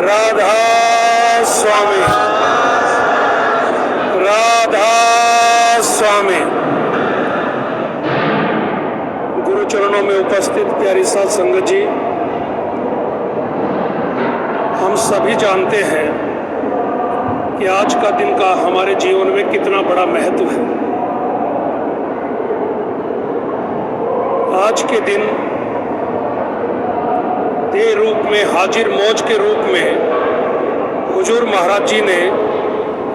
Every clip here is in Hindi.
राधा स्वामी, राधा स्वामी। गुरु चरणों में उपस्थित प्यारी साध संगत जी, हम सभी जानते हैं कि आज का दिन का हमारे जीवन में कितना बड़ा महत्व है। आज के दिन देह रूप में, हाजिर मौज के रूप में हुजूर महाराज जी ने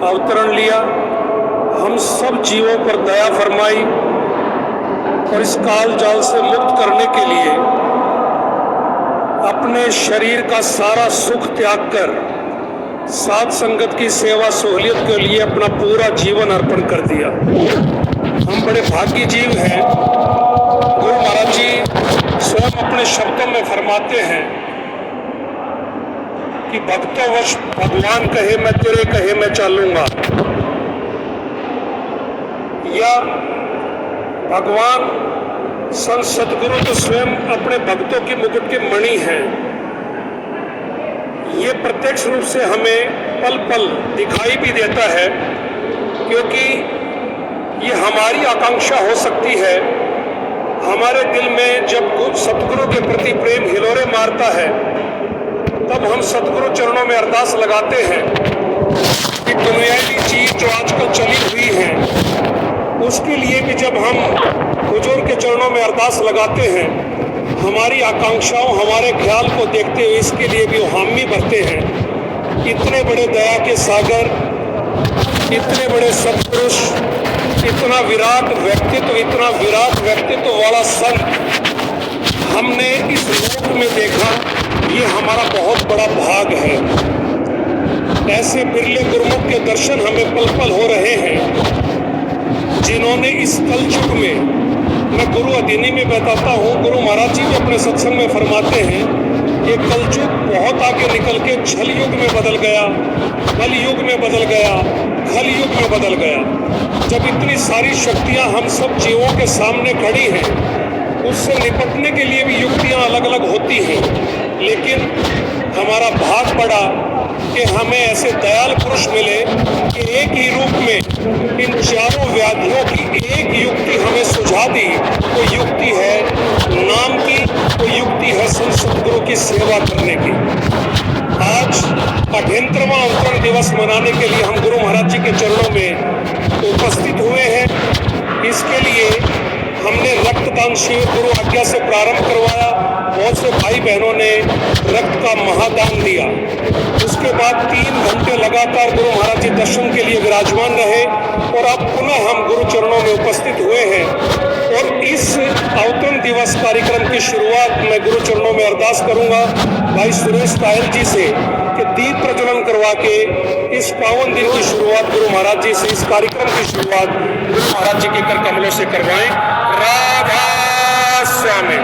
अवतरण लिया, हम सब जीवों पर दया फरमाई और इस काल जाल से मुक्त करने के लिए अपने शरीर का सारा सुख त्याग कर साध संगत की सेवा सहूलियत के लिए अपना पूरा जीवन अर्पण कर दिया। हम बड़े भाग्य जीव हैं। गुरु महाराज जी स्वयं अपने शब्दों में फरमाते हैं कि भक्तों भगवान कहे मैं तेरे कहे मैं चलूंगा, या भगवान संत सदगुरु तो स्वयं अपने भक्तों की मुकुट के मणि हैं। ये प्रत्यक्ष रूप से हमें पल पल दिखाई भी देता है, क्योंकि ये हमारी आकांक्षा हो सकती है। हमारे दिल में जब सतगुरु के प्रति प्रेम हिलोरे मारता है, तब हम सतगुरु चरणों में अरदास लगाते हैं कि दुनियावी चीज जो आजकल चली हुई है, उसके लिए भी जब हम हुजूर के चरणों में अरदास लगाते हैं, हमारी आकांक्षाओं, हमारे ख्याल को देखते हुए इसके लिए भी हामी भरते हैं। इतने बड़े दया के सागर, इतने बड़े सत्पुरुष, इतना विराट व्यक्तित्व वाला संत हमने इस लोक में देखा, ये हमारा बहुत बड़ा भाग है। ऐसे बिरले गुरुमुख के दर्शन हमें पल पल हो रहे हैं, जिन्होंने इस कलयुग में, मैं गुरु अधीनी में बताता हूँ, गुरु महाराज जी भी अपने सत्संग में फरमाते हैं, ये कलयुग बहुत आगे निकल के छल युग में बदल गया, कल युग में बदल गया, खल युग में बदल गया। जब इतनी सारी शक्तियाँ हम सब जीवों के सामने खड़ी हैं, उससे निपटने के लिए भी युक्तियाँ अलग अलग होती हैं, लेकिन हमारा भाग पड़ा कि हमें ऐसे दयाल पुरुष मिले कि एक ही रूप में इन चारों व्याधियों की एक युक्ति हमें सुझा दी। वो युक्ति है नाम की, वो युक्ति है संत सदगुरु की सेवा करने की। आज 18वां अवतरण दिवस मनाने के लिए हम गुरु महाराज जी के चरणों में उपस्थित हुए हैं। इसके लिए हमने रक्तदान शिविर गुरु आज्ञा से प्रारंभ करवाया। बहुत से भाई बहनों ने रक्त का महादान दिया। उसके बाद 3 घंटे लगातार गुरु महाराज जी दर्शन के लिए विराजमान रहे और अब पुनः हम गुरु चरणों में उपस्थित हुए हैं। और इस अवतरण दिवस कार्यक्रम की शुरुआत मैं गुरु चरणों में अरदास करूंगा भाई सुरेश तायल जी से कि दीप प्रज्वलन करवा के इस पावन दिन की शुरुआत गुरु महाराज जी से, इस कार्यक्रम की शुरुआत गुरु महाराज जी के कर कमलों से करवाएं। राधा स्वामी।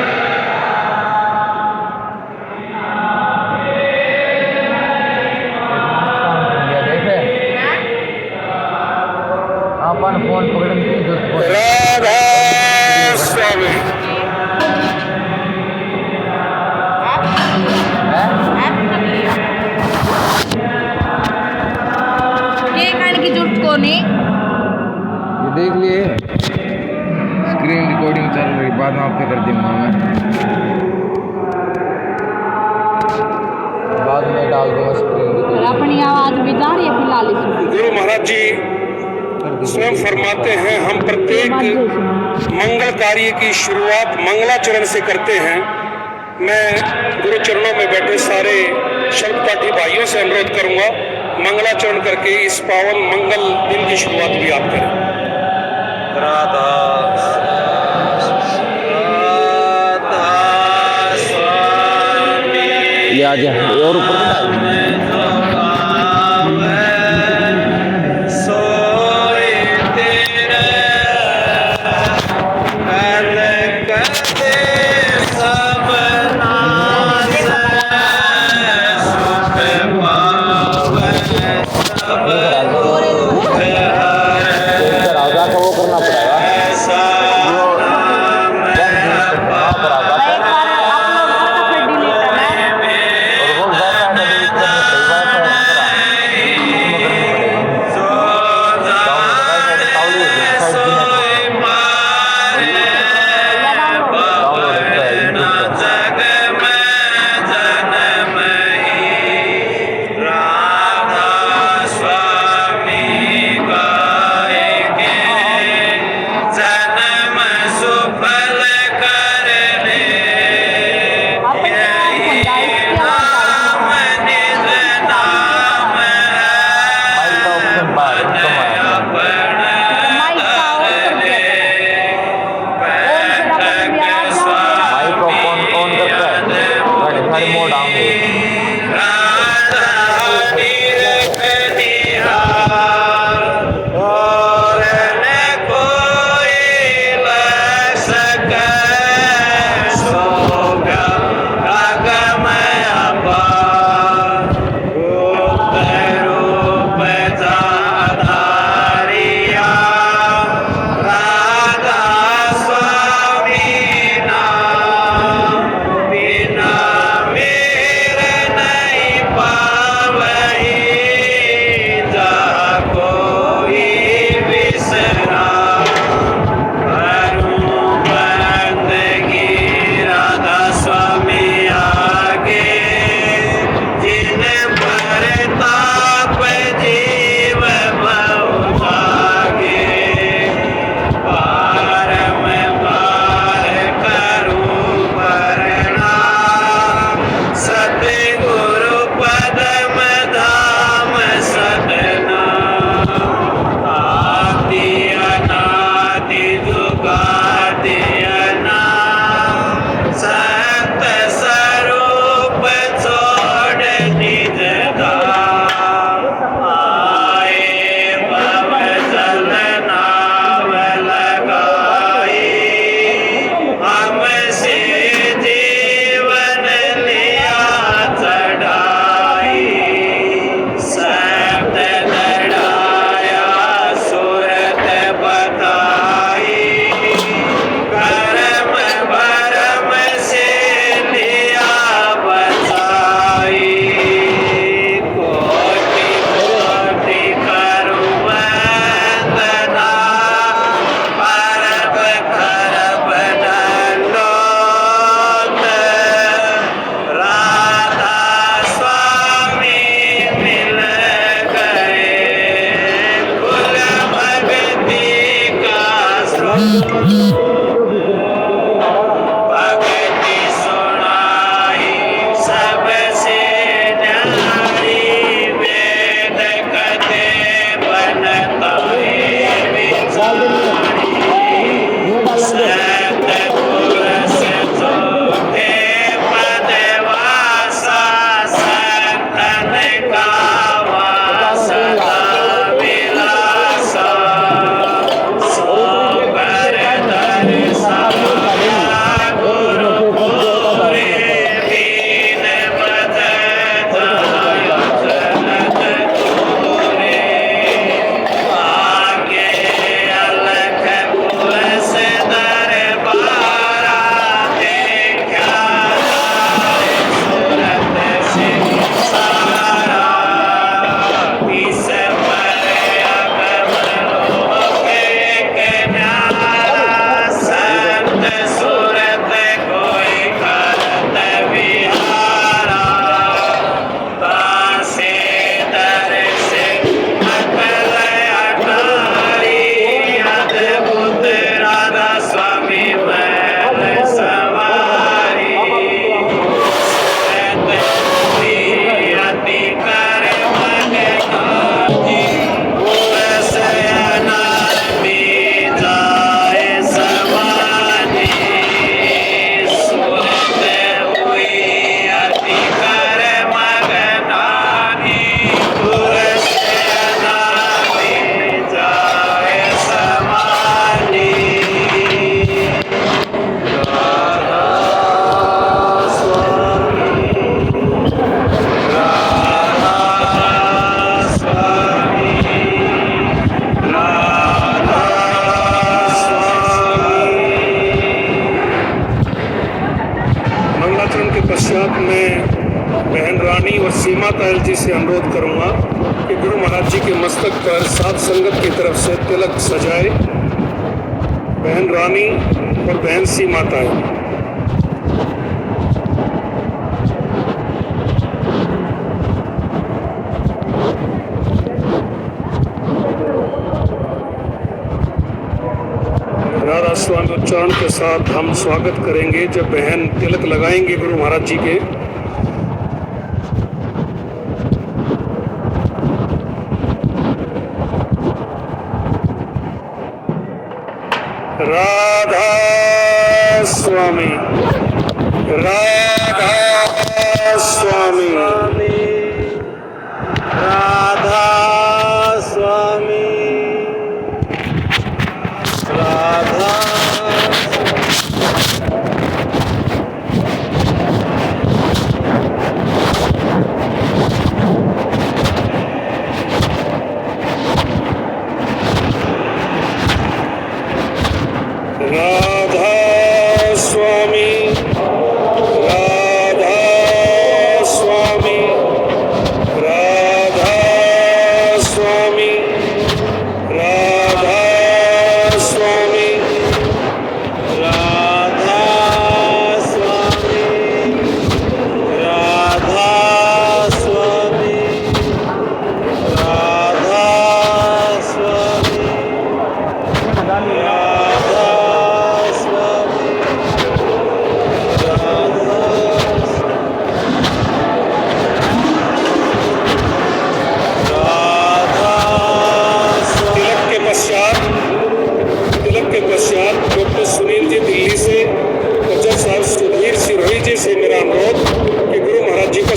फोन राधा स्वामी। की जरूरत को नहीं, ये देख लिए स्क्रीन रिकॉर्डिंग चल रही, बाद में आपके कर दूंगा मैं, बाद में डाल दूंगा स्क्रीन रिकॉर्डिंग। अपनी आवाज भी जा रही है फिलहाल इसमें। गुरु महाराज जी स्वयं फरमाते हैं हम प्रत्येक मंगल कार्य की शुरुआत मंगलाचरण से करते हैं। मैं गुरु चरणों में बैठे सारे शब्द पाठी भाइयों से अनुरोध करूंगा, मंगलाचरण करके इस पावन मंगल दिन की शुरुआत भी आप करें। राधा ये आ जाए और ऊपर वो करना पड़ेगा। नो डाउन पश्चात मैं बहन रानी और सीमा तायल जी से अनुरोध करूंगा कि गुरु महाराज जी के मस्तक पर सात संगत की तरफ से तिलक सजाए। बहन रानी और बहन सीमा तायल। राधा स्वामी उच्चारण के साथ हम स्वागत करेंगे जब बहन तिलक लगाएंगे गुरु महाराज जी के। राधा स्वामी, राधा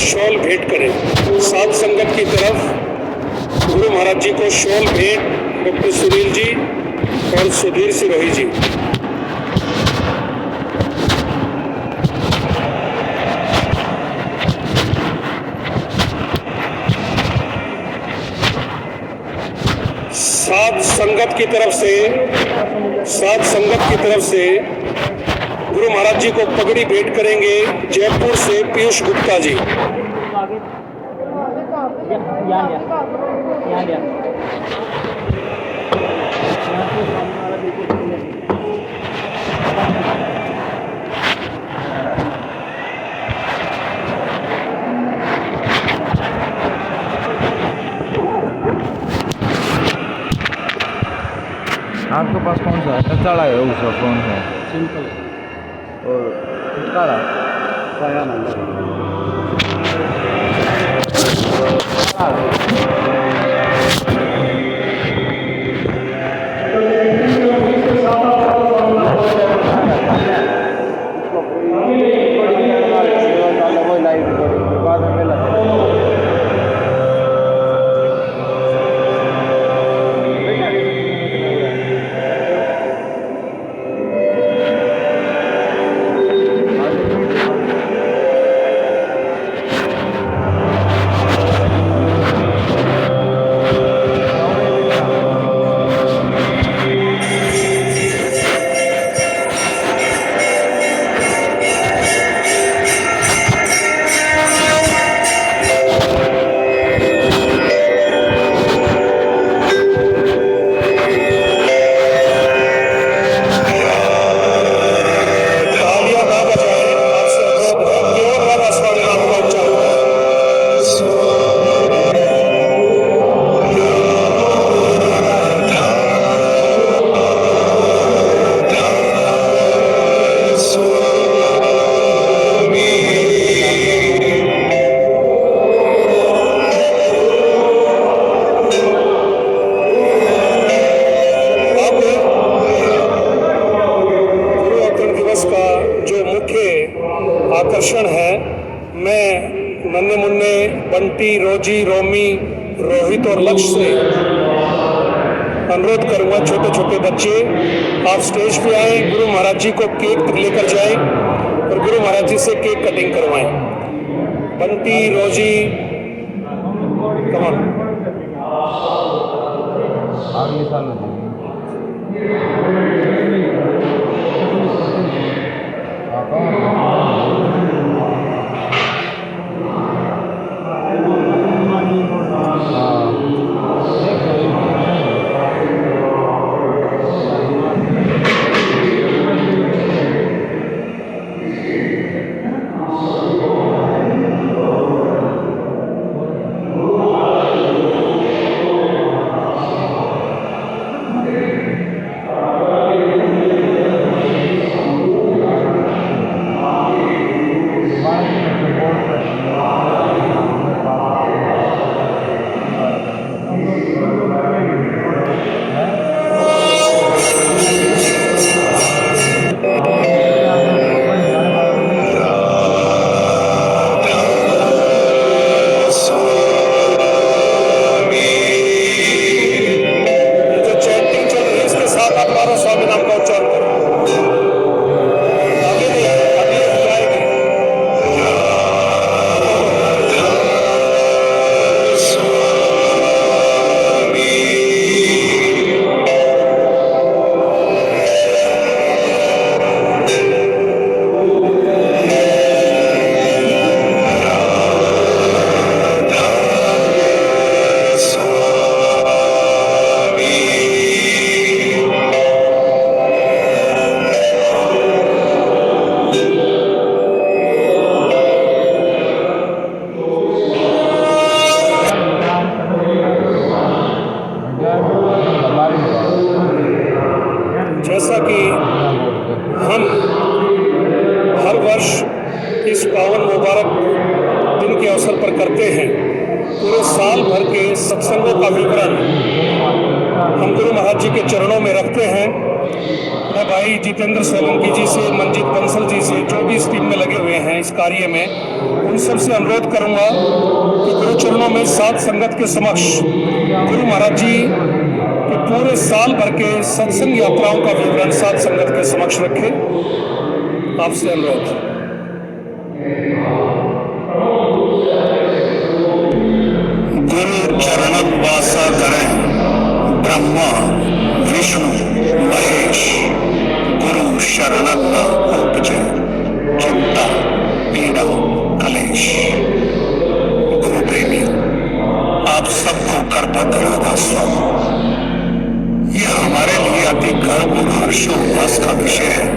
शॉल भेंट करें। साध संगत की तरफ गुरु महाराज जी को शॉल भेंट डॉक्टर सुनील जी और सुधीर सिरोही जी। साध संगत की तरफ से गुरु महाराज जी को पगड़ी भेंट करेंगे जयपुर से पीयूष गुप्ता जी। आपके पास कौन सा है? टचाड़ा है उसका फोन है सिंपल और टचाड़ा पाया बाद में मिला आकर्षण है। मैं नन्हे मुन्ने बंटी रोजी रोमी रोहित और लक्ष्य से अनुरोध करूंगा, छोटे छोटे बच्चे आप स्टेज पे आए, गुरु महाराज जी को केक लेकर जाएं और गुरु महाराज जी से केक कटिंग करवाएं। बंटी रोजी कमान अगले साल जैसा कि हम हर वर्ष इस पावन मुबारक दिन के अवसर पर करते हैं, पूरे साल भर के सत्संगों का विवरण हम गुरु महाराज जी के चरणों में रखते हैं मैं भाई जितेंद्र सोलंकी जी से, मंजीत बंसल जी से, जो भी इस टीम में लगे हुए हैं इस कार्य में, उन सब से अनुरोध करूंगा कि गुरु चरणों में साध संगत के समक्ष गुरु महाराज जी के पूरे साल भर के सत्संग यात्राओं का विवरण साध संगत के समक्ष रखें। आपसे अनुरोध। गुरु चरणन वासा करें ब्रह्मा विष्णु महेश, गुरु शरणन न उपजे चिंता पीड़ा कलेश। गुरु प्रेमी, आप सबको करपत राधा स्वामी। यह हमारे लिए अति गर्व और हर्षोल्लास का विषय है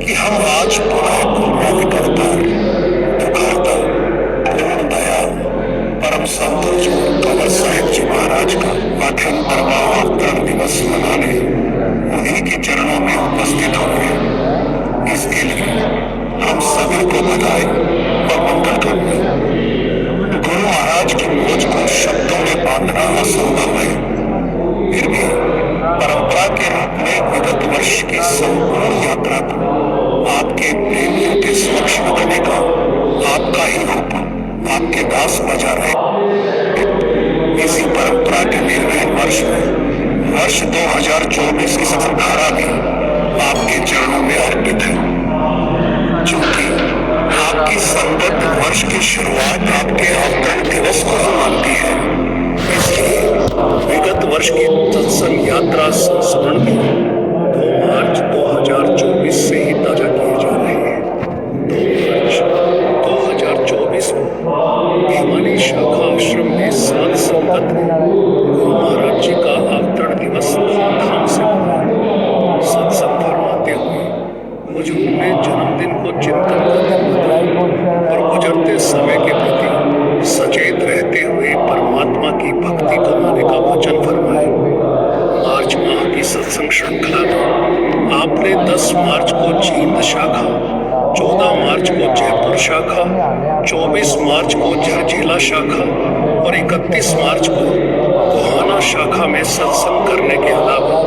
कि हम आज पुनः गुरु अवतार दुखाता पूर्ण दयाल परम संत कंवर साहिब जी महाराज का अठहत्तरवां अवतरण दिवस मनाने उन्हीं के चरणों में उपस्थित हुए। इसके लिए हम सभी को बधाई और मंगल करते हैं। गुरु महाराज की खोज को शब्दों में बांधना असंभव है, फिर भी परंपरा के रूप में विगत वर्ष की संपूर्ण यात्रा को आपके प्रेमियों के समक्ष रखने का आपका ही हुक्म आपके दास बजा रहे। इसी परंपरा के निर्वहन वर्ष में वर्ष 2024 की सत्धारा भी आपके चरणों में अर्पित है। चूंकि आपकी संबद्ध वर्ष की शुरुआत आपके अवतरण दिवस को मानती है, इसलिए विगत वर्ष की सत्संग यात्रा संस्मरण भी 2 मार्च 2024 से ही ताजा किए जा रहे हैं। 2 मार्च 2024 को भिवानी शाखा आश्रम में साध संगत गुरु महाराज जी का अवतरण दिवस धूमधाम से मनाया। सत्संग फरमाते हुए हुजूर ने जन्मदिन को चिंतन का दिन बताया और गुजरते समय के प्रति सचेत रहते हुए परमात्मा की भक्ति करने का वचन फरमाया। मार्च माह की सत्संग श्रृंखला में आपने 10 मार्च को जींद शाखा, 14 मार्च को जयपुर शाखा, 24 मार्च को झरझीला शाखा और 31 मार्च को गोहाना शाखा में सत्संग करने के अलावा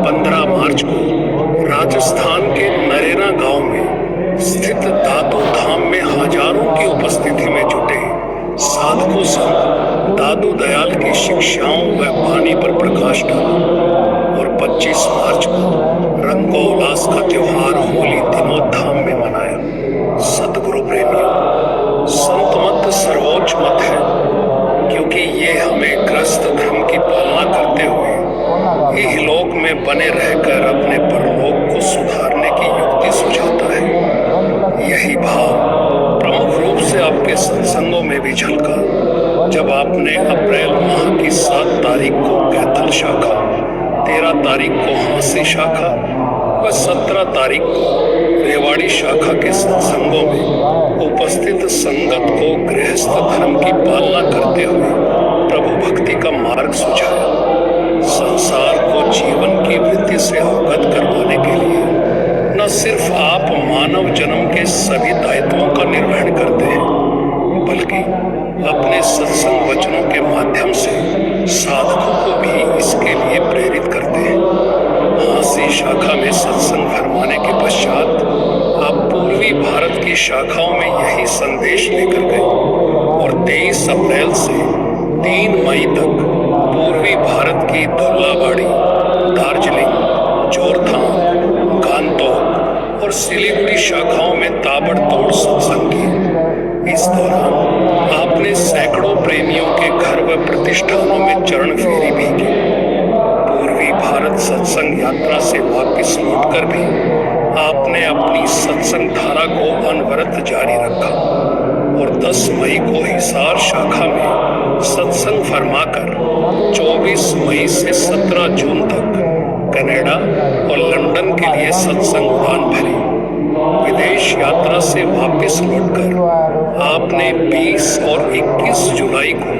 15 मार्च को राजस्थान के नरेना गांव में स्थित दादू धाम में हजारों की उपस्थिति में जुटे साधकों संग दादू दयाल की शिक्षाओं व वाणी पर प्रकाश डाला और 25 मार्च को रंगोल्लास का त्योहार होली दिनोत्थान में मनाया। सतगुरु प्रेमियों, संत मत सर्वोच्च मत है, क्योंकि ये हमें ग्रस्त धर्म की पालना करते हुए इहलोक में बने रहकर अपने परलोक को सुधारने की युक्ति सुझाता है। यही भाव प्रमुख रूप से आपके सत्संगों में भी झलका जब आपने अप्रैल माह की 7 तारीख को कैथल शाखा, 13 तारीख को हांसी शाखा व 17 तारीख को रेवाड़ी शाखा के सत्संगों में उपस्थित संगत को गृहस्थ धर्म की पालना करते हुए प्रभु भक्ति का मार्ग सुझाया। संसार को जीवन की वृत्ति से अवगत करवाने के लिए न सिर्फ आप मानव जन्म के सभी दायित्वों का निर्वहन करते हैं, बल्कि अपने सत्संग वचनों के माध्यम से साधकों को भी इसके लिए प्रेरित करते हैं। हांसी शाखा में सत्संग फरमाने के पश्चात आप पूर्वी भारत की शाखाओं में यही संदेश लेकर गए और 23 अप्रैल से 3 मई तक पूर्वी भारत की धुल्लाबाड़ी, दार्जिलिंग, जोरथांग, गांतोक और सिलीगुड़ी शाखाओं में ताबड़तोड़ सत्संग किए। इस दौरान आपने सैकड़ों प्रेमियों के घर व प्रतिष्ठानों में चरण फेरी भी की। पूर्वी भारत सत्संग यात्रा से वापस लौटकर भी आपने अपनी सत्संग धारा को अनवरत जारी रखा और 10 मई को हिसार शाखा में सत्संग फरमाकर 24 मई से 17 जून तक कनाडा और लंदन के लिए सत्संग उड़ान भरी। विदेश यात्रा से वापस लौटकर आपने 20 और 21 जुलाई को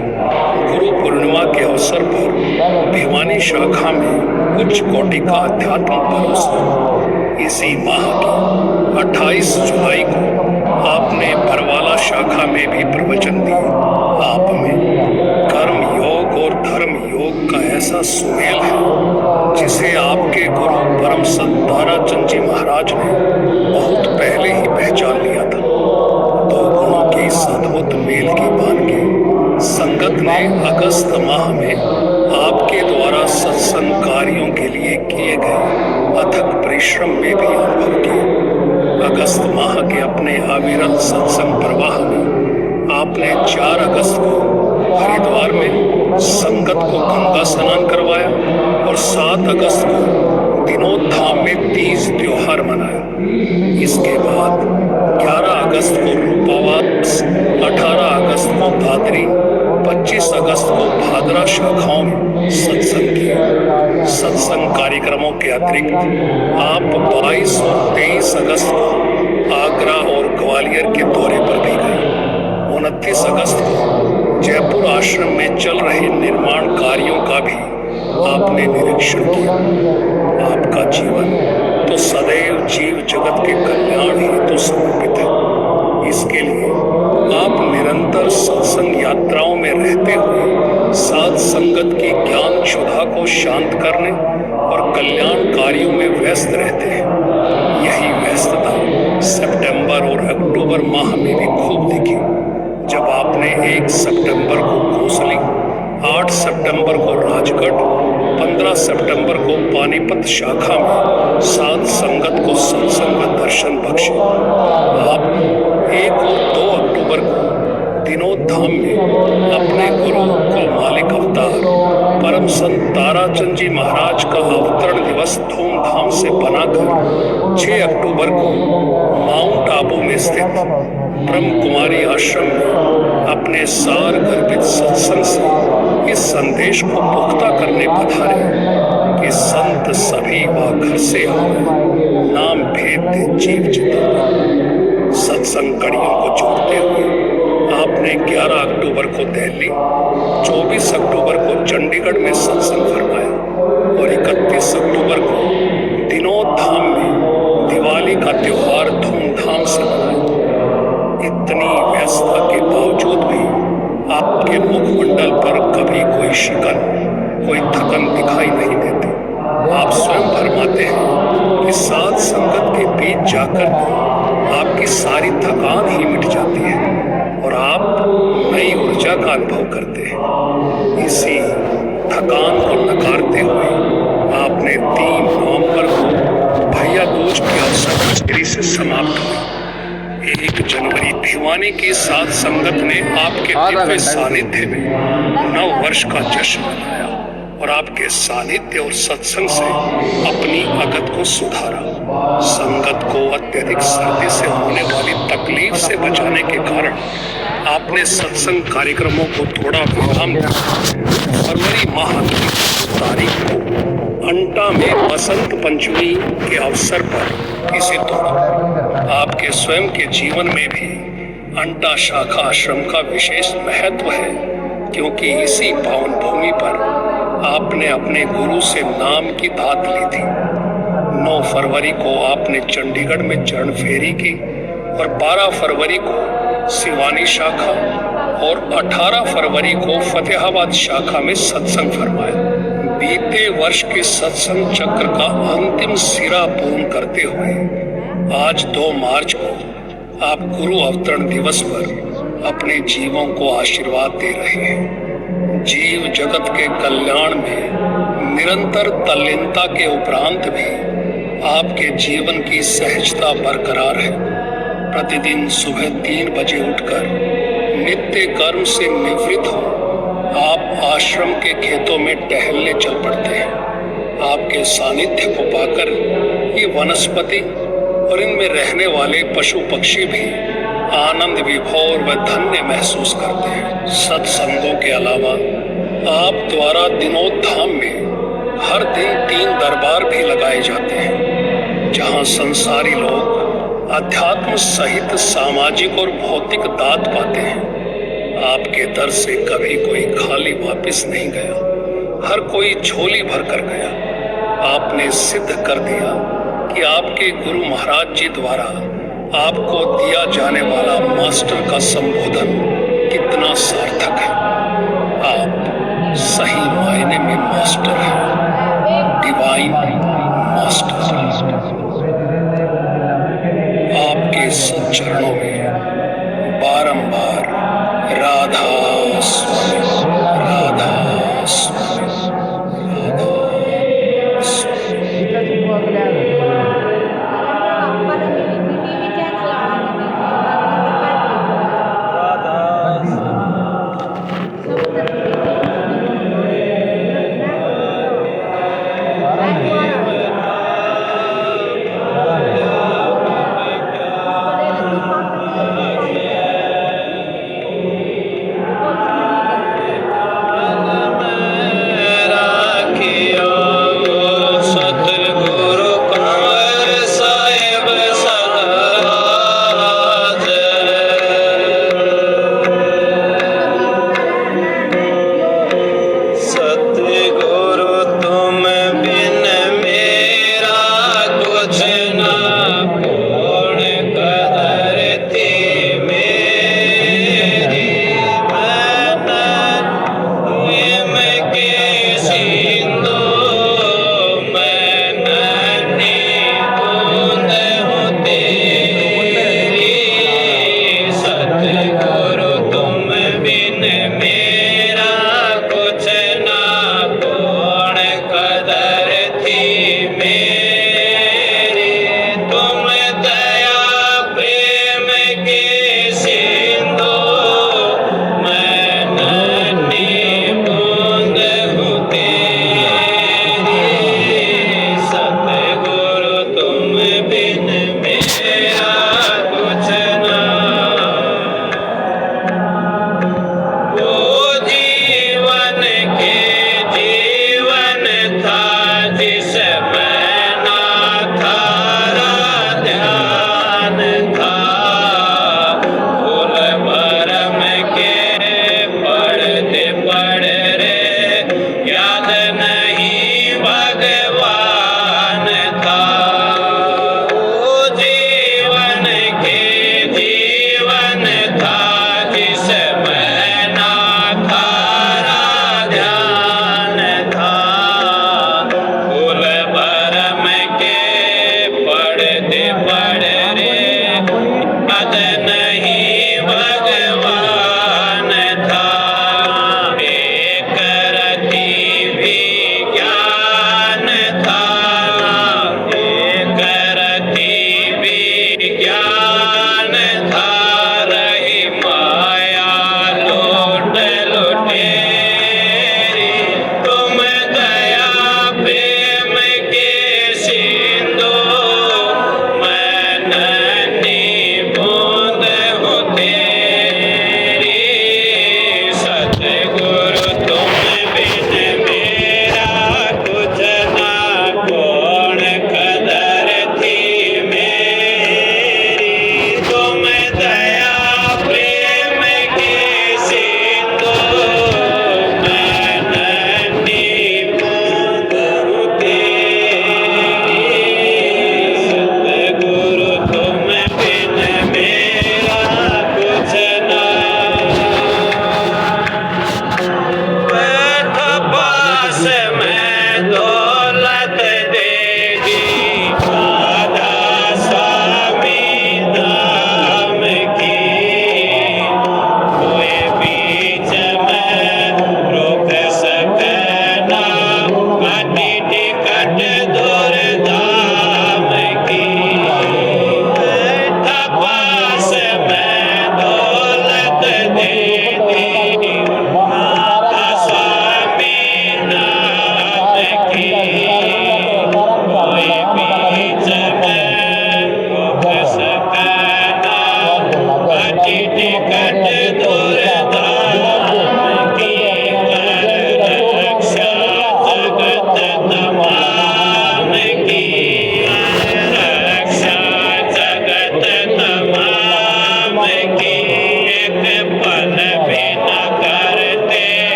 गुरु पूर्णिमा के अवसर पर भिवानी शाखा में उच्च कोटि का अध्यात्म परोसा। इसी माह की 28 जुलाई को आपने बरवाला शाखा में भी प्रवचन दिए। आप में कर्म योग और धर्म योग का का ऐसा सुमेल है जिसे आपके गुरु परम संत ताराचंद जी महाराज ने बहुत पहले ही पहचान लिया था। दो गुणों के इस अद्भुत मेल की बान के संगत ने अगस्त माह में आपके द्वारा सत्संग कार्यों के लिए किए गए अथक परिश्रम में भी अनुभव किया। अगस्त माह के अपने अविरल सत्संग प्रवाह में आपने 4 अगस्त को हरिद्वार में संगत को गंगा स्नान करवाया और 7 अगस्त को विनोद धाम में तीज त्योहार मनाया। इसके बाद 11 अगस्त को रूपावास, 18 अगस्त को दादरी, 25 अगस्त को भादरा शाखाओं में सत्संग किया। सत्संग कार्यक्रमों के अतिरिक्त आप 22 और 23 अगस्त को आगरा और ग्वालियर के दौरे पर भी गए। 29 अगस्त को जयपुर आश्रम में चल रहे निर्माण कार्यों का भी आपने निरीक्षण किया। आपका जीवन तो सदैव जीव जगत के कल्याण हेतु समर्पित है। इसके लिए आप निरंतर सत्संग यात्राओं में रहते हुए साध संगत की ज्ञान क्षुधा को शांत करने और कल्याण कार्यों में व्यस्त रहते हैं। यही व्यस्तता सितंबर और अक्टूबर माह में भी खूब दिखी, जब आपने 1 सितंबर को कोसली, 8 सितंबर को राजगढ़, 15 सितंबर को पानीपत शाखा में साध संगत को सत्संग व दर्शन बख्शे। आप 1 और 2 अक्टूबर को विनोद धाम में अपने गुरु कुल मालिक अवतार परम संत ताराचंद जी महाराज का अवतरण दिवस धूमधाम से बनाकर 6 अक्टूबर को माउंट आबू में स्थित ब्रह्म कुमारी आश्रम में अपने सार गर्भित सत्संग से इस संदेश को पुख्ता करने पधारे कि संत सभी वा घर से आए, नाम भेद दे जीव चितौन। सत्संग कड़ियों को जोड़ते हुए आपने 11 अक्टूबर को दिल्ली, 24 अक्टूबर को चंडीगढ़ में सत्संग फरमाया और 31 अक्टूबर को विनोद धाम में दिवाली का त्योहार धूमधाम से मनाया। इतनी व्यस्तता के बावजूद भी आपके मुखमंडल पर कभी कोई शिकन, कोई थकन दिखाई नहीं देती। आप स्वयं फरमाते हैं कि साध संगत के बीच जाकर आपकी सारी थकान ही मिट जाती है और आप नई ऊर्जा का अनुभव करते हैं। इसी थकान को नकारते हुए आपने 3 नवंबर को भैया दूज के अवसर पर देरी से समाप्त हुई। 1 जनवरी भिवानी की साध संगत ने आपके दिव्य सानिध्य में 9 वर्ष का जश्न मनाया और आपके सानिध्य और सत्संग से अपनी अगत को सुधारा। संगत को अत्यधिक सर्दी से होने वाली तकलीफ से बचाने के कारण आपने सत्संग कार्यक्रमों को थोड़ा विराम दिया। फरवरी माह की तारीख को अंटा में बसंत पंचमी के अवसर पर इसे तोड़ा। आपके स्वयं के जीवन में भी अंटा शाखा आश्रम का विशेष महत्व है, क्योंकि इसी पावन भूमि पर आपने अपने गुरु से नाम की दात ली थी। 9 फरवरी को आपने चंडीगढ़ में चरण फेरी की और 12 फरवरी को सिवानी शाखा और 18 फरवरी को फतेहाबाद शाखा में सत्संग फरमाया। बीते वर्ष के सत्संग चक्र का अंतिम सिरा पूर्ण करते हुए आज 2 मार्च को आप गुरु अवतरण दिवस पर अपने जीवों को आशीर्वाद दे रहे हैं। जीव जगत के कल्याण में निरंतर तल्लीनता के उपरांत भी आपके जीवन की सहजता बरकरार है। प्रतिदिन सुबह 3 बजे उठकर नित्य कर्म से निवृत्त हो आप आश्रम के खेतों में टहलने चल पड़ते हैं। आपके सानिध्य को पाकर ये वनस्पति और इनमें रहने वाले पशु पक्षी भी आनंद विभोर व धन्य महसूस करते हैं। सत्संगों के अलावा आप द्वारा विनोद धाम में हर दिन 3 दरबार भी लगाए जाते हैं, जहां संसारी लोग अध्यात्म सहित सामाजिक और भौतिक दात पाते हैं। आपके दर से कभी कोई खाली वापस नहीं गया, हर कोई झोली भर कर गया। आपने सिद्ध कर दिया कि आपके गुरु महाराज जी द्वारा आपको दिया जाने वाला मास्टर का संबोधन कितना सार्थक है। आप सही मायने देने में मास्टर है, डिवाइन मास्टर। आपके सच्चरणों में बारंबार राधा स्वामी, राधा स्वामी, राधा स्वामी।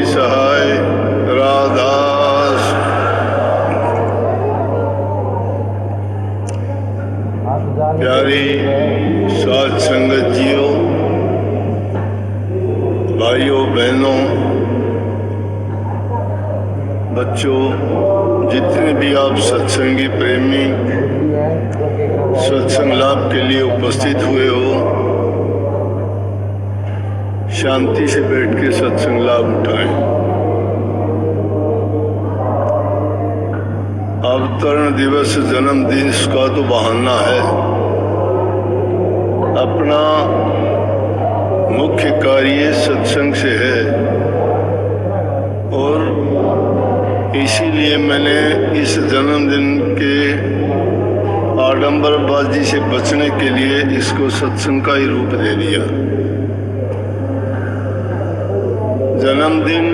सहाय राधास। प्यारी साध संगत जियो, भाइयों बहनों, बच्चों, जितने भी आप सत्संगी प्रेमी सत्संग लाभ के लिए उपस्थित हुए हो, शांति से बैठ के सत्संग लाभ उठाएं। अवतरण दिवस जन्मदिन का तो बहाना है, अपना मुख्य कार्य सत्संग से है और इसीलिए मैंने इस जन्मदिन के आडंबरबाजी से बचने के लिए इसको सत्संग का ही रूप दे दिया। जन्मदिन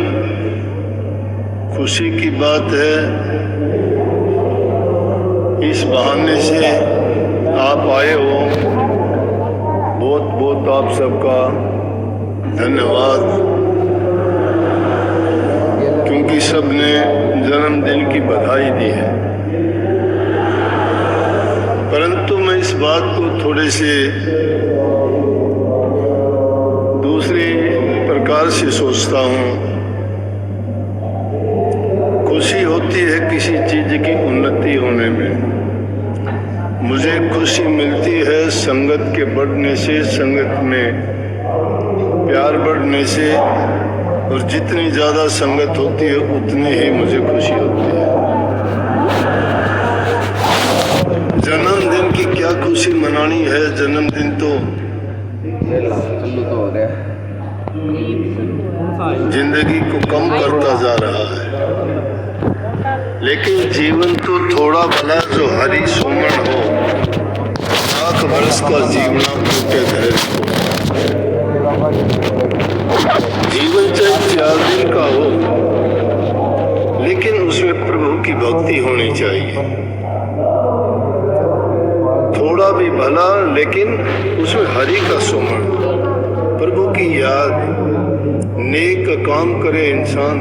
खुशी की बात है, इस बहाने से आप आए हो, बहुत बहुत आप सबका धन्यवाद, क्योंकि सबने जन्मदिन की बधाई दी है। परंतु मैं इस बात को थोड़े से दूसरे प्रकार से सोचता हूँ। खुशी होती है किसी चीज की उन्नति होने में। मुझे खुशी मिलती है संगत के बढ़ने से, संगत में प्यार बढ़ने से, और जितनी ज़्यादा संगत होती है उतनी ही मुझे खुशी होती है। जन्मदिन की क्या खुशी मनानी है, जन्मदिन तो जिंदगी को कम करता जा रहा है, लेकिन जीवन तो थोड़ा भला जो हरी सुमन हो, लाख वर्ष का जीवना टूटे धैर्य हो। जीवन चाहे 4 दिन का हो, लेकिन उसमें प्रभु की भक्ति होनी चाहिए। थोड़ा भी भला, लेकिन उसमें हरि का सुमन, प्रभु की याद, नेक काम करे इंसान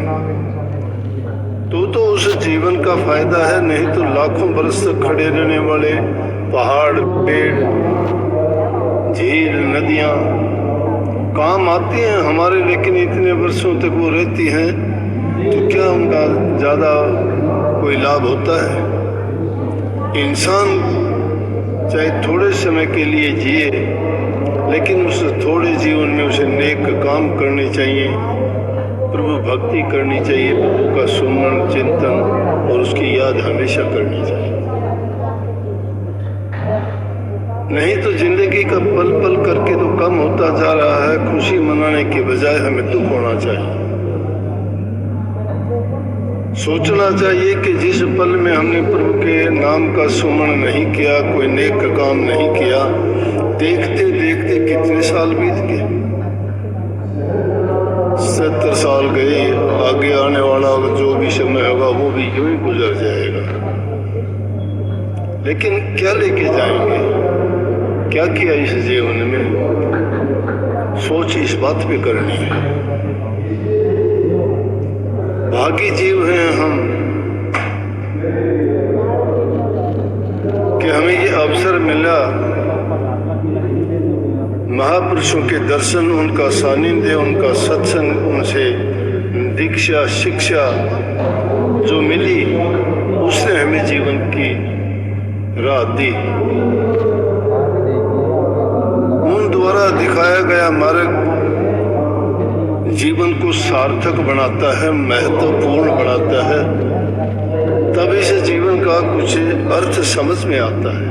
तो उस जीवन का फायदा है। नहीं तो लाखों बरस तक खड़े रहने वाले पहाड़, पेड़, झील, नदियां काम आती हैं हमारे, लेकिन इतने वर्षों तक वो रहती हैं, तो क्या उनका ज़्यादा कोई लाभ होता है? इंसान चाहे थोड़े समय के लिए जिए, लेकिन उस थोड़े जीवन में उसे नेक काम करने चाहिए, प्रभु भक्ति करनी चाहिए, प्रभु का सुमरण, चिंतन और उसकी याद हमेशा करनी चाहिए। नहीं तो जिंदगी का पल पल करके तो कम होता जा रहा है। खुशी मनाने के बजाय हमें दुख होना चाहिए। सोचना चाहिए कि जिस पल में हमने प्रभु के नाम का सुमरण नहीं किया, कोई नेक काम नहीं किया, देखते देखते कितने साल बीत गए। 70 साल गए, आगे आने वाला जो भी समय होगा वो भी यूं ही गुजर जाएगा। लेकिन क्या लेके जाएंगे, क्या किया इस जीवन में? सोच इस बात पे करनी है। भागी जीव हैं हम कि हमें ये अवसर मिला, महापुरुषों के दर्शन, उनका सानिध्य, उनका सत्संग, उनसे दीक्षा शिक्षा जो मिली, उसने हमें जीवन की राह दी। उन द्वारा दिखाया गया मार्ग जीवन को सार्थक बनाता है, महत्वपूर्ण बनाता है, तभी से जीवन का कुछ अर्थ समझ में आता है।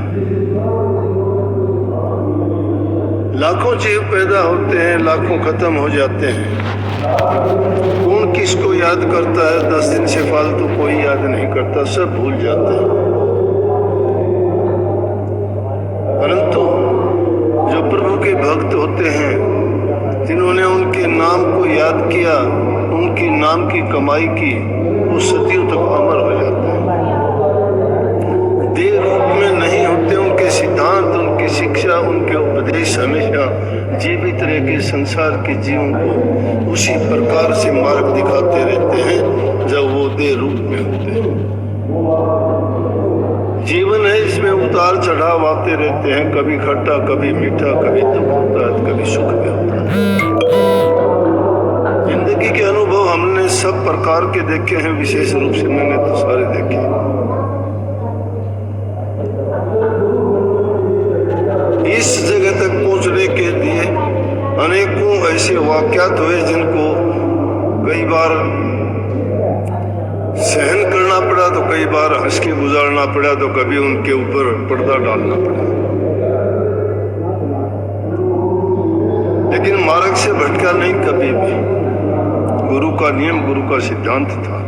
लाखों जीव पैदा होते हैं, लाखों खत्म हो जाते हैं। कौन किसको याद करता है? 10 दिन से फालतू कोई याद नहीं करता, सब भूल जाते हैं। परंतु जो प्रभु के भक्त होते हैं, जिन्होंने उनके नाम को याद किया, उनकी नाम की कमाई की, वो सदियों तक अमर हो जाते हैं। देह रूप में नहीं होते, उनके सिद्धांत, उनकी शिक्षा, उनके उपदेश हमेशा जीवित रह के संसार के जीवों को उसी प्रकार से मार्ग दिखाते रहते हैं जब वो देह रूप में होते हैं। जीवन है, इसमें उतार चढ़ाव आते रहते हैं, कभी खट्टा कभी मीठा, कभी दुख होता है कभी सुख भी होता है। जिंदगी के अनुभव हमने सब प्रकार के देखे हैं, विशेष रूप से मैंने तो सारे देखे। इस जगह तक पहुंचने के लिए अनेकों ऐसे वाकयात हुए जिनको कई बार सहन करना पड़ा, तो कई बार हंस के गुजारना पड़ा, तो कभी उनके ऊपर पर्दा डालना पड़ा। लेकिन मार्ग से भटका नहीं कभी भी। गुरु का नियम, गुरु का सिद्धांत था,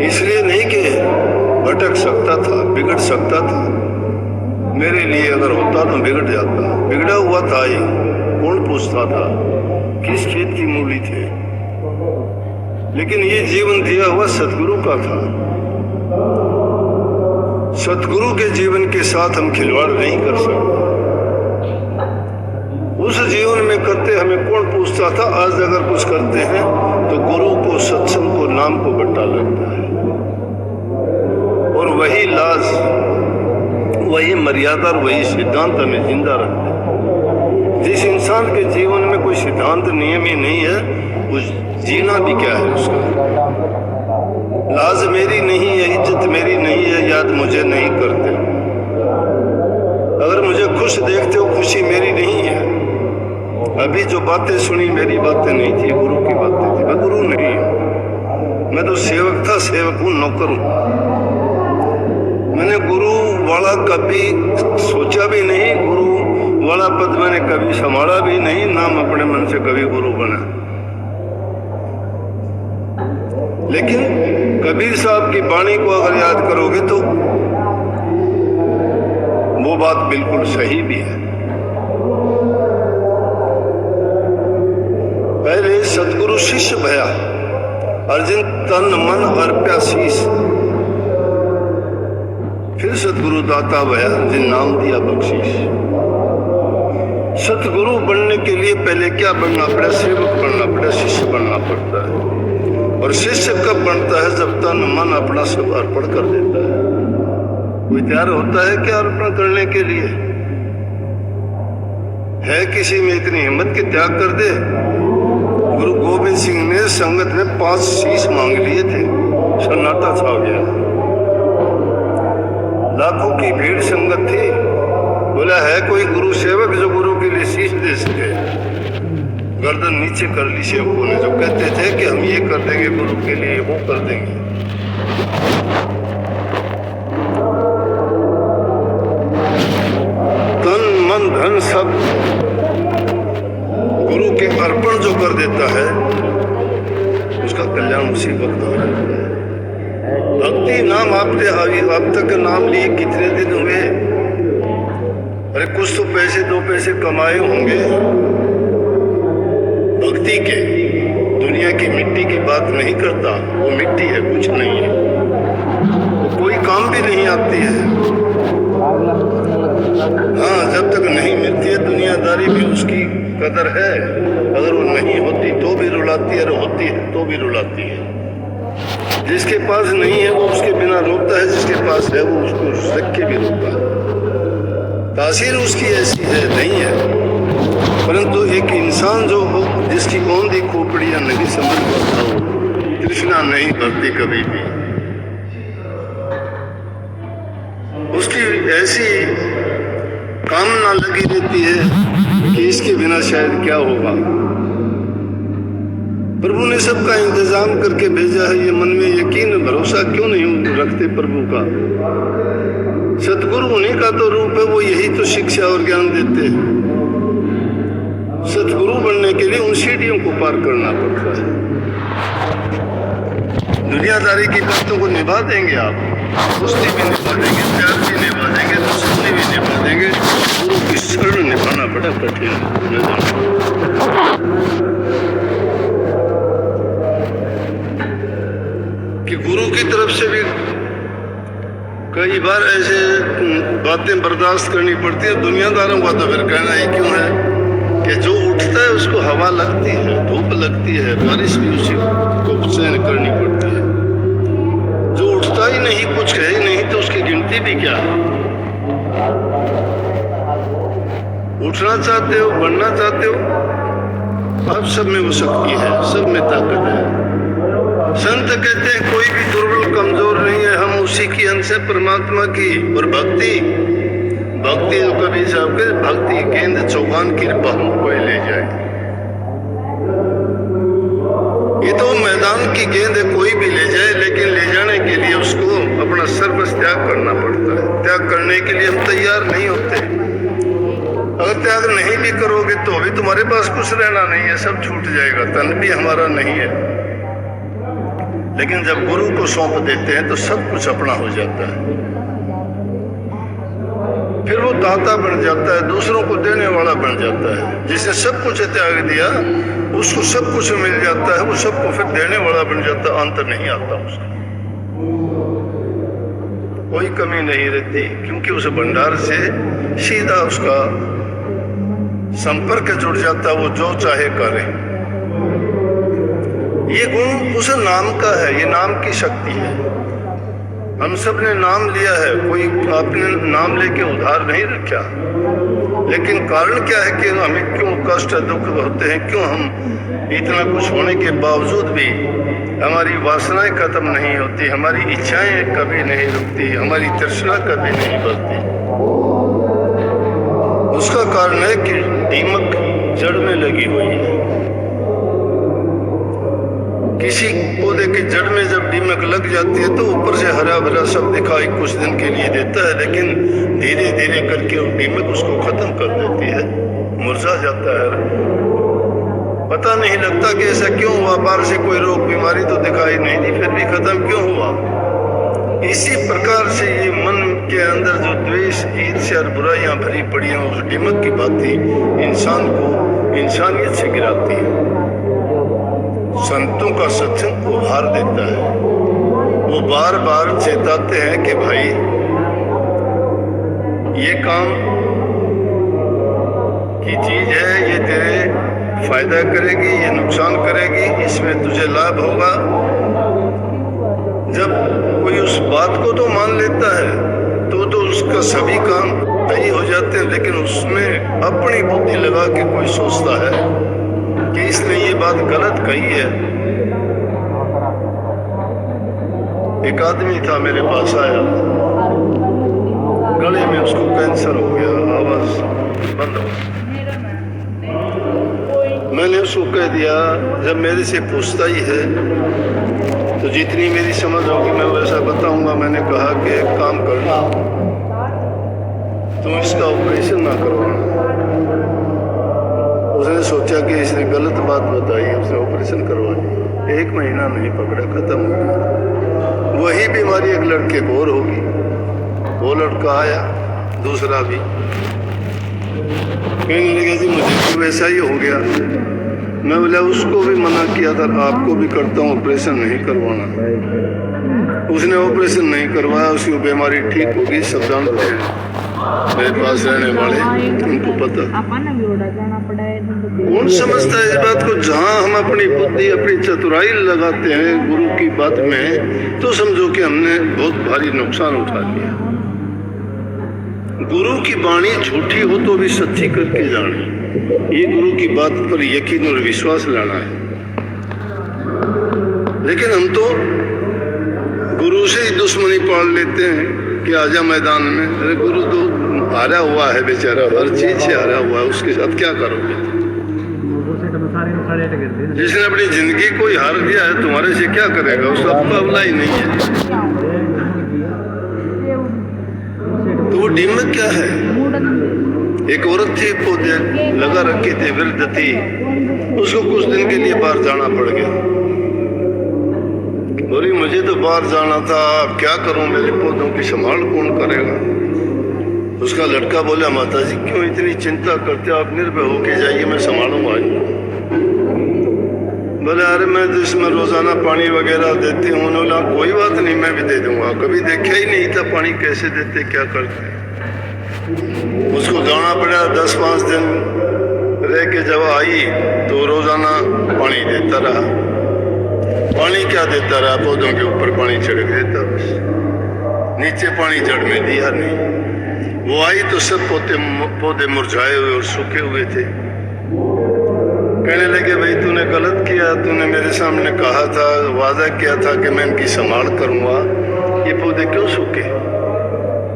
इसलिए नहीं कि भटक सकता था, बिगड़ सकता था। मेरे लिए अगर होता तो बिगड़ जाता, बिगड़ा हुआ था ही, कौन पूछता था, किस खेत की मूली थे। लेकिन ये जीवन दिया हुआ सतगुरु का था। सतगुरु के जीवन के साथ हम खिलवाड़ नहीं कर सकते। उस जीवन में करते हमें कौन पूछता था। आज अगर कुछ करते हैं तो गुरु को, सत्संग को, नाम को बट्टा लगता है, और वही लाज, वही मर्यादा और वही सिद्धांत हमें जिंदा रखते हैं। जिस इंसान के जीवन में कोई सिद्धांत नियम ही नहीं है, उस जीना भी क्या है उसका। लाज मेरी नहीं है, इज्जत मेरी नहीं है, याद मुझे नहीं करते। अगर मुझे खुश देखते हो, खुशी मेरी नहीं है। अभी जो बातें सुनी मेरी बातें नहीं थी, गुरु की बातें थी। मैं गुरु नहीं हूं, मैं तो सेवक था, सेवक हूं, नौकर हूं। मैंने गुरु वाला कभी सोचा भी नहीं, गुरु वाला पद मैंने कभी संभाला भी नहीं, नाम अपने मन से कभी गुरु बना। लेकिन कबीर साहब की वाणी को अगर याद करोगे तो वो बात बिल्कुल सही भी है। पहले सतगुरु शिष्य भया, अर्जुन तन मन अर्प्या शीस। फिर सतगुरु दाता भया, जिन नाम दिया बख्शीश। सतगुरु बनने के लिए पहले क्या बनना पड़ा? सेवक बनना पड़ा, शिष्य बनना पड़ता है। और शिष्य कब बनता है? जब तन मन अपना सब अर्पण कर देता है। कोई तैयार होता है क्या अर्पण करने के लिए? है किसी में इतनी हिम्मत कि त्याग कर दे? गुरु गोविंद सिंह ने संगत में 5 शीश मांग लिए थे, सन्नाटा छा गया। लाखों की भीड़ संगत थी। बोला, है कोई गुरु सेवक जो गुरु के लिए शीश दे सके? गर्दन नीचे कर ली सेवकों ने, जो कहते थे कि हम ये कर देंगे गुरु के लिए, वो कर देंगे। तन मन धन सब गुरु के अर्पण जो कर देता है, उसका कल्याण उसी वक्त हो जाता है। भक्ति नाम आपने अब तक नाम लिए कितने दिन हुए? अरे कुछ तो पैसे, 2 पैसे कमाए होंगे भक्ति के। दुनिया की मिट्टी की बात नहीं करता, वो मिट्टी है, कुछ नहीं है, वो कोई काम भी नहीं आती है। हाँ, जब तक नहीं मिलती है दुनियादारी भी उसकी कदर है। अगर वो नहीं होती तो भी रुलाती है, और होती है तो भी रुलाती है। जिसके पास नहीं है वो उसके बिना रोता है, जिसके पास है वो उसको रख के भी रोता है। तासीर उसकी ऐसी है, नहीं है। परंतु एक इंसान जो हो, जिसकी औंधी खोपड़ियां नहीं समझ पाता हो, तृष्णा नहीं भरती कभी भी, उसकी ऐसी कामना लगी रहती है कि इसके बिना शायद क्या होगा। प्रभु ने सबका इंतजाम करके भेजा है। ये मन में यकीन, भरोसा क्यों नहीं रखते प्रभु का? सतगुरु उन्हीं का तो रूप है, वो यही तो शिक्षा और ज्ञान देते हैं। सतगुरु बनने के लिए उन सीढ़ियों को पार करना पड़ता है। दुनियादारी की बातों को निभा देंगे आप, दोस्ती भी निभा देंगे, प्यार भी निभा देंगे, दुश्मनी भी निभा देंगे। गुरु की शरण निभाना बड़ा कठिन कि गुरु की तरफ से भी कई बार ऐसे बातें बर्दाश्त करनी पड़ती है। दुनियादारों का तो फिर कहना ही क्यों है कि जो उठता है उसको हवा लगती है, धूप लगती है, बारिश भी उसी को सहन करनी पड़ती है। जो उठता ही नहीं, कुछ है ही नहीं, तो उसकी गिनती भी क्या है? उठना चाहते हो, बढ़ना चाहते हो, आप सब में वो शक्ति है, सब में ताकत है। संत कहते हैं कोई भी दुर्बल कमजोर नहीं है, हम उसी की अंश है परमात्मा की। और भक्ति तो कभी साहब के भक्ति केंद्र चौहान कृपा हमको ले जाए। ये तो मैदान की गेंद है, कोई भी ले जाए, लेकिन ले जाने के लिए उसको अपना सर्वस्व त्याग करना पड़ता है। त्याग करने के लिए हम तैयार नहीं होते। अगर त्याग नहीं भी करोगे तो भी तुम्हारे पास कुछ रहना नहीं है, सब छूट जाएगा, तन भी हमारा नहीं है। लेकिन जब गुरु को सौंप देते हैं तो सब कुछ अपना हो जाता है। फिर वो दाता बन जाता है, दूसरों को देने वाला बन जाता है। जिसने सब कुछ त्याग दिया उसको सब कुछ मिल जाता है, वो सबको फिर देने वाला बन जाता है, अंत नहीं आता उसका, कोई कमी नहीं रहती, क्योंकि उस भंडार से सीधा उसका संपर्क जुड़ जाता, वो जो चाहे करे। ये गुण उस नाम का है, ये नाम की शक्ति है। हम सब ने नाम लिया है, कोई आपने नाम लेके उधार नहीं रखा, लेकिन कारण क्या है कि हमें क्यों कष्ट दुख होते हैं, क्यों हम इतना कुछ होने के बावजूद भी हमारी वासनाएं खत्म नहीं होती, हमारी इच्छाएं कभी नहीं रुकती, हमारी तृष्णा कभी नहीं बढ़ती। उसका कारण है कि दीमक जड़ में लगी हुई है। किसी पौधे की जड़ में जब दीमक लग जाती है तो ऊपर से हरा भरा सब दिखाई कुछ दिन के लिए देता है, लेकिन धीरे धीरे करके वो दीमक उसको खत्म कर देती है, मुरझा जाता है। पता नहीं लगता कि ऐसा क्यों हुआ, बाहर से कोई रोग बीमारी तो दिखाई नहीं दी, फिर भी खत्म क्यों हुआ। इसी प्रकार से ये मन के अंदर जो द्वेष, ईर्ष्या और बुराइयां भरी पड़ी हैं, उस दीमक की बाती इंसान को इंसानियत से गिराती है। संतों का सत्संग उभार देता है, वो बार बार चेताते हैं कि भाई ये काम की चीज है, ये तेरे फायदा करेगी, ये नुकसान करेगी, इसमें तुझे लाभ होगा। जब कोई उस बात को तो मान लेता है तो उसका सभी काम सही हो जाते हैं, लेकिन उसमें अपनी बुद्धि लगा के कोई सोचता है कि इसने ये बात गलत कही है। एक आदमी था मेरे पास आया, गले में उसको कैंसर हो गया, आवाज बंद हो गई। मैंने उसको कह दिया, जब मेरे से पूछता ही है तो जितनी मेरी समझ होगी मैं वैसा बताऊंगा। मैंने कहा कि एक काम करना, तुम इसका ऑपरेशन ना करवाना। उसने सोचा कि इसने गलत बात बताई, उसने ऑपरेशन करवा दिया। 1 महीना नहीं पकड़ा, खत्म हो गया। वही बीमारी एक लड़के को और होगी। वो लड़का आया, दूसरा भी कहने लगा जी मुझे तो वैसा ही हो गया। मैं बोला उसको भी मना किया था, आपको भी करता हूँ, ऑपरेशन नहीं करवाना। उसने ऑपरेशन नहीं करवाया, उसकी बीमारी ठीक होगी। सब जानते हैं मेरे पास रहने वाले, उनको पता। कौन समझता है इस बात को? जहाँ हम अपनी बुद्धि, अपनी चतुराई लगाते हैं गुरु की बात में, तो समझो कि हमने बहुत भारी नुकसान उठा लिया। गुरु की वाणी झूठी हो तो भी सच्ची करके जाने, ये गुरु की बात पर यकीन और विश्वास लाना है। लेकिन हम तो गुरु से ही दुश्मनी पाल लेते हैं कि आजा मैदान में। अरे गुरु तो हारा हुआ है बेचारा, हर चीज से हारा हुआ है, उसके साथ क्या करोगे? जिसने अपनी जिंदगी को हार दिया है, तुम्हारे से क्या करेगा? उसका मुकाबला ही नहीं है। तो वो दीमक क्या है? एक औरत थी, पौधे लगा रखी थी, वृद्ध थी, उसको कुछ दिन के लिए बाहर जाना पड़ गया। बोली मुझे तो बाहर जाना था, अब क्या करूं, मेरे पौधों की संभाल कौन करेगा? उसका लड़का बोला माता जी क्यों इतनी चिंता करते हो, आप निर्भय होके जाइए, मैं संभालूंगा। बोले अरे मैं तो इसमें रोजाना पानी वगैरह देती हूँ। उन्होंने बोला कोई बात नहीं, मैं भी दे दूंगा। कभी देखा ही नहीं था पानी कैसे देते, क्या करते। उसको जाना पड़ा 10-5 दिन, रह के जब आई तो रोजाना पानी देता रहा। पानी क्या देता रहा, पौधों के ऊपर पानी छिड़क देता, बस नीचे पानी जड़ में दिया नहीं। वो आई तो सब पौधे मुरझाए हुए और सूखे हुए थे। कहने लगे भाई तूने गलत किया, तूने मेरे सामने कहा था, वादा किया था कि मैं इनकी संभाल करूंगा, ये पौधे क्यों सूखे?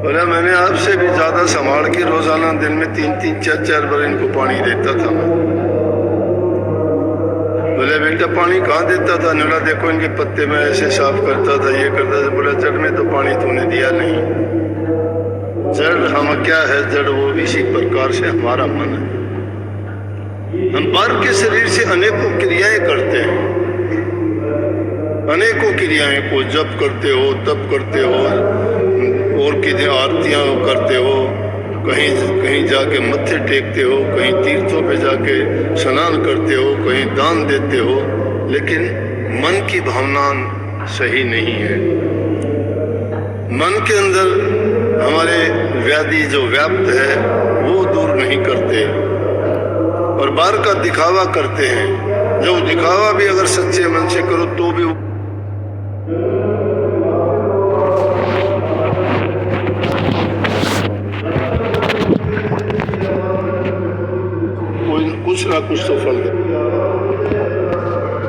बोला मैंने आपसे भी ज्यादा संभाल के रोजाना दिन में 3-3, 4-4 बार इनको पानी देता था। बोले बेटा पानी कहाँ देता था? नला देखो इनके पत्ते में ऐसे साफ करता था, ये करता था। बोला जड़ में तो पानी तूने दिया नहीं। जड़ हम क्या है, जड़ वो इसी प्रकार से हमारा मन है। हम बाहर के शरीर से अनेकों क्रियाएं करते हैं, अनेकों क्रियाएं को जप करते हो, तप करते हो, और की आरतियां करते हो, कहीं कहीं जाके मत्थे टेकते हो, कहीं तीर्थों पे जाके स्नान करते हो, कहीं दान देते हो, लेकिन मन की भावना सही नहीं है। मन के अंदर हमारे व्याधि जो व्याप्त है वो दूर नहीं करते और बाहर का दिखावा करते हैं। जो दिखावा भी अगर सच्चे मन से करो तो भी कुछ ना कुछ तो फल दे।